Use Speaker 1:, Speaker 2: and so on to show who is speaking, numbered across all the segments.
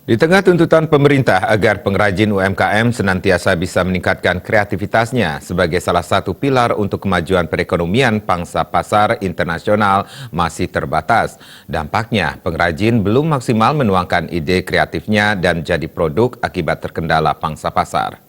Speaker 1: Di tengah tuntutan pemerintah agar pengrajin UMKM senantiasa bisa meningkatkan kreativitasnya sebagai salah satu pilar untuk kemajuan perekonomian pangsa pasar internasional masih terbatas. Dampaknya, pengrajin belum maksimal menuangkan ide kreatifnya dan jadi produk akibat terkendala pangsa pasar.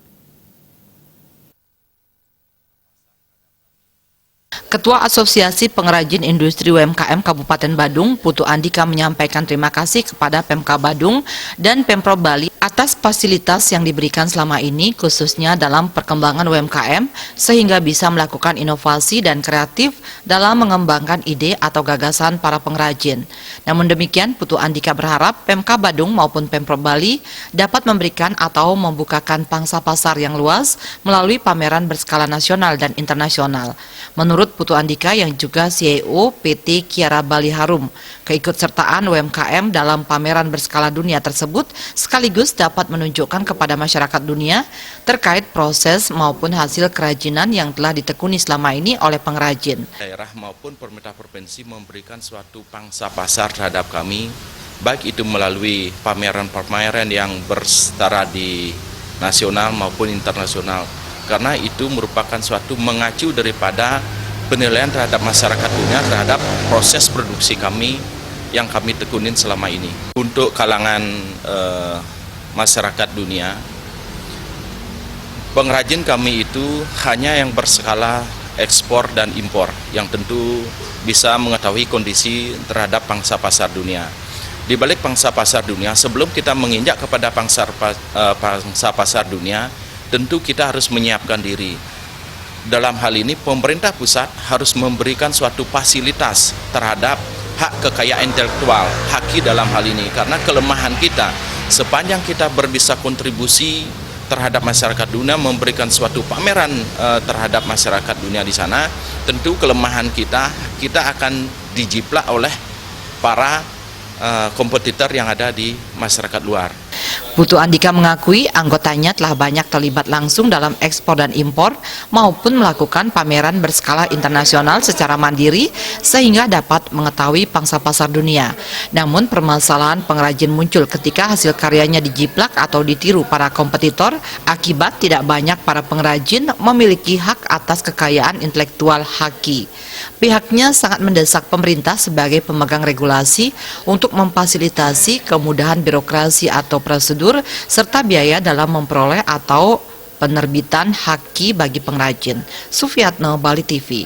Speaker 2: Ketua Asosiasi Pengrajin Industri UMKM Kabupaten Badung, Putu Andika menyampaikan terima kasih kepada Pemkab Badung dan Pemprov Bali atas fasilitas yang diberikan selama ini khususnya dalam perkembangan UMKM sehingga bisa melakukan inovasi dan kreatif dalam mengembangkan ide atau gagasan para pengrajin. Namun demikian, Putu Andika berharap Pemkab Badung maupun Pemprov Bali dapat memberikan atau membukakan pangsa pasar yang luas melalui pameran berskala nasional dan internasional. Menurut Putu Andika yang juga CEO PT Kiara Bali Harum, keikutsertaan UMKM dalam pameran berskala dunia tersebut sekaligus dapat menunjukkan kepada masyarakat dunia terkait proses maupun hasil kerajinan yang telah ditekuni selama ini oleh pengrajin.
Speaker 3: Daerah maupun pemerintah provinsi memberikan suatu pangsa pasar terhadap kami, baik itu melalui pameran-pameran yang bersetara di nasional maupun internasional, karena itu merupakan suatu mengacu daripada penilaian terhadap masyarakat dunia terhadap proses produksi kami yang kami tekunin selama ini. Untuk kalangan masyarakat dunia, pengrajin kami itu hanya yang berskala ekspor dan impor, yang tentu bisa mengetahui kondisi terhadap pangsa pasar dunia. Di balik pangsa pasar dunia, sebelum kita menginjak kepada pangsa pasar dunia, tentu kita harus menyiapkan diri. Dalam hal ini pemerintah pusat harus memberikan suatu fasilitas terhadap hak kekayaan intelektual, haki dalam hal ini, karena kelemahan kita sepanjang kita berbisa kontribusi terhadap masyarakat dunia, memberikan suatu pameran terhadap masyarakat dunia di sana, tentu kelemahan kita akan dijiplak oleh para kompetitor yang ada di masyarakat luar.
Speaker 2: Putu Andika mengakui anggotanya telah banyak terlibat langsung dalam ekspor dan impor maupun melakukan pameran berskala internasional secara mandiri sehingga dapat mengetahui pangsa pasar dunia. Namun permasalahan pengrajin muncul ketika hasil karyanya dijiplak atau ditiru para kompetitor akibat tidak banyak para pengrajin memiliki hak atas kekayaan intelektual haki. Pihaknya sangat mendesak pemerintah sebagai pemegang regulasi untuk memfasilitasi kemudahan birokrasi atau prosedur serta biaya dalam memperoleh atau penerbitan haki bagi pengrajin. Sufiatno, Bali TV.